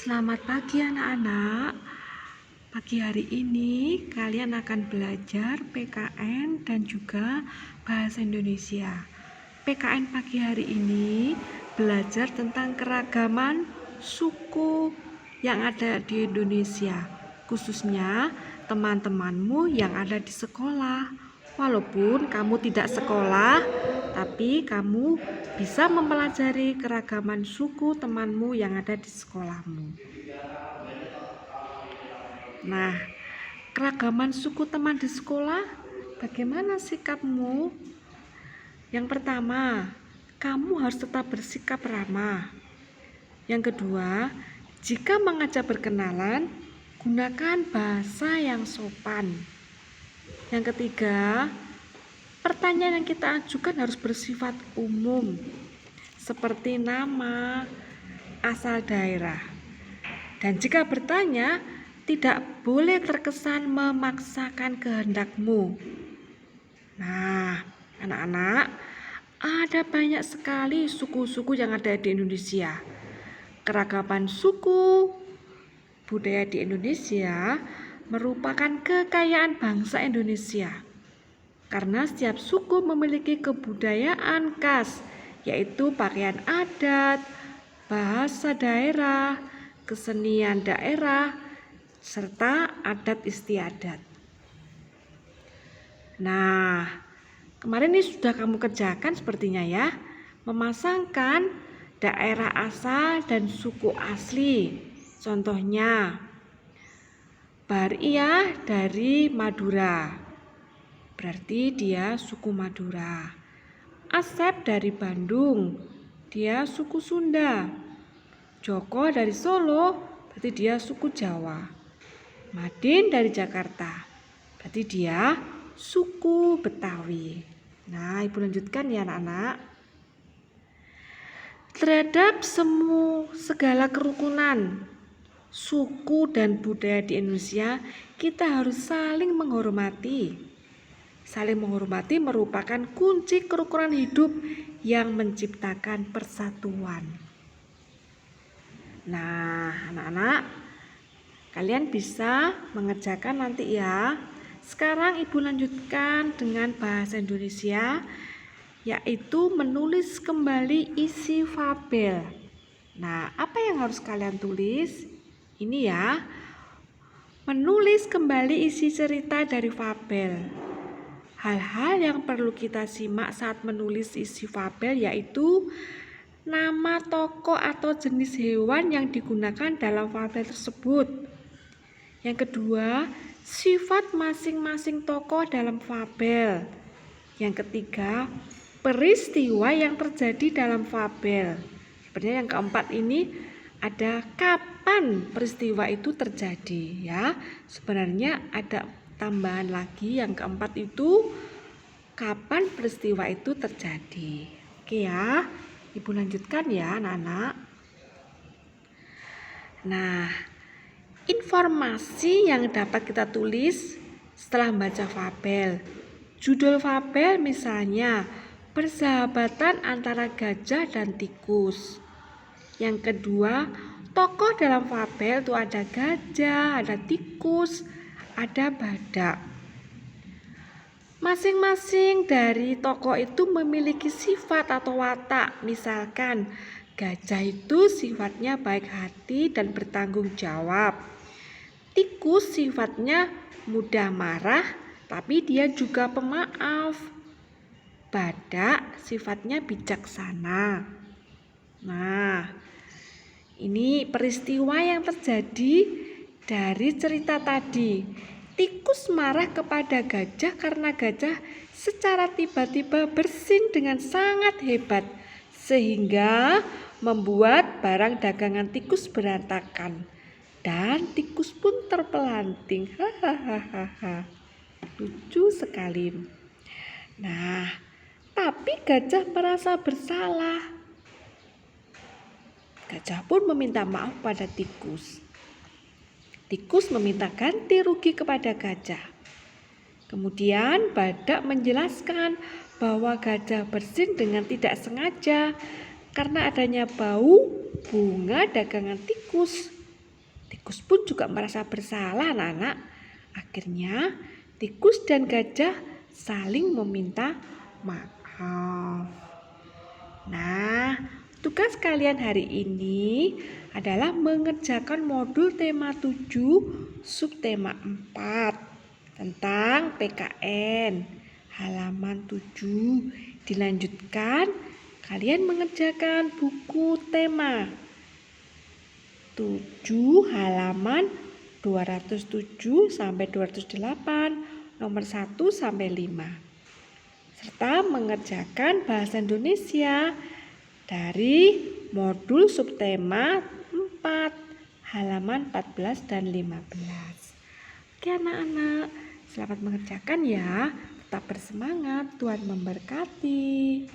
Selamat pagi anak-anak. Pagi hari ini kalian akan belajar PKN dan juga bahasa Indonesia. PKN pagi hari ini belajar tentang keragaman suku yang ada di Indonesia, khususnya teman-temanmu yang ada di sekolah. Walaupun kamu tidak sekolah, tapi kamu bisa mempelajari keragaman suku temanmu yang ada di sekolahmu. Nah, keragaman suku teman di sekolah, bagaimana sikapmu? Yang pertama, kamu harus tetap bersikap ramah. Yang kedua, jika mengajak berkenalan, gunakan bahasa yang sopan. Yang ketiga, pertanyaan yang kita ajukan harus bersifat umum, seperti nama, asal daerah. Dan jika bertanya, tidak boleh terkesan memaksakan kehendakmu. Nah, anak-anak, ada banyak sekali suku-suku yang ada di Indonesia. Keragaman suku budaya di Indonesia merupakan kekayaan bangsa Indonesia. Karena setiap suku memiliki kebudayaan khas, yaitu pakaian adat, bahasa daerah, kesenian daerah, serta adat istiadat. Nah, kemarin ini sudah kamu kerjakan sepertinya ya, memasangkan daerah asal dan suku asli. Contohnya, Baria dari Madura, berarti dia suku Madura. Asep dari Bandung, dia suku Sunda. Joko dari Solo, berarti dia suku Jawa. Madin dari Jakarta, berarti dia suku Betawi. Nah, Ibu lanjutkan ya anak-anak. Terhadap segala kerukunan suku dan budaya di Indonesia, kita harus saling menghormati. Saling menghormati merupakan kunci kerukunan hidup yang menciptakan persatuan. Nah, anak-anak, kalian bisa mengerjakan nanti ya. Sekarang Ibu lanjutkan dengan bahasa Indonesia, yaitu menulis kembali isi fabel. Nah, apa yang harus kalian tulis? Ini ya, menulis kembali isi cerita dari fabel. Hal-hal yang perlu kita simak saat menulis isi fabel yaitu nama tokoh atau jenis hewan yang digunakan dalam fabel tersebut. Yang kedua, sifat masing-masing tokoh dalam fabel. Yang ketiga, peristiwa yang terjadi dalam fabel. Sebenarnya yang keempat ini ada kapan peristiwa itu terjadi ya. Sebenarnya ada tambahan lagi yang keempat itu kapan peristiwa itu terjadi. Oke ya, Ibu lanjutkan ya anak-anak. Nah, informasi yang dapat kita tulis setelah membaca fabel. Judul fabel misalnya persahabatan antara gajah dan tikus. Yang kedua, tokoh dalam fabel itu ada gajah, ada tikus, ada badak. Masing-masing dari tokoh itu memiliki sifat atau watak. Misalkan, gajah itu sifatnya baik hati dan bertanggung jawab. Tikus sifatnya mudah marah, tapi dia juga pemaaf. Badak sifatnya bijaksana. Nah, ini peristiwa yang terjadi dari cerita tadi. Tikus marah kepada gajah karena gajah secara tiba-tiba bersin dengan sangat hebat, sehingga membuat barang dagangan tikus berantakan. Dan tikus pun terpelanting. Hahaha. Lucu sekali. Nah, tapi gajah merasa bersalah. Gajah pun meminta maaf pada tikus. Tikus meminta ganti rugi kepada gajah. Kemudian badak menjelaskan bahwa gajah bersin dengan tidak sengaja karena adanya bau bunga dagangan tikus. Tikus pun juga merasa bersalah, anak-anak. Akhirnya, tikus dan gajah saling meminta maaf. Nah, tugas kalian hari ini adalah mengerjakan modul tema 7, subtema 4 tentang PKN. Halaman 7. Dilanjutkan, kalian mengerjakan buku tema 7 halaman 207 sampai 208, nomor 1 sampai 5. Serta mengerjakan bahasa Indonesia dari modul subtema 4 halaman 14 dan 15. Oke anak-anak, selamat mengerjakan ya. Tetap bersemangat, Tuhan memberkati.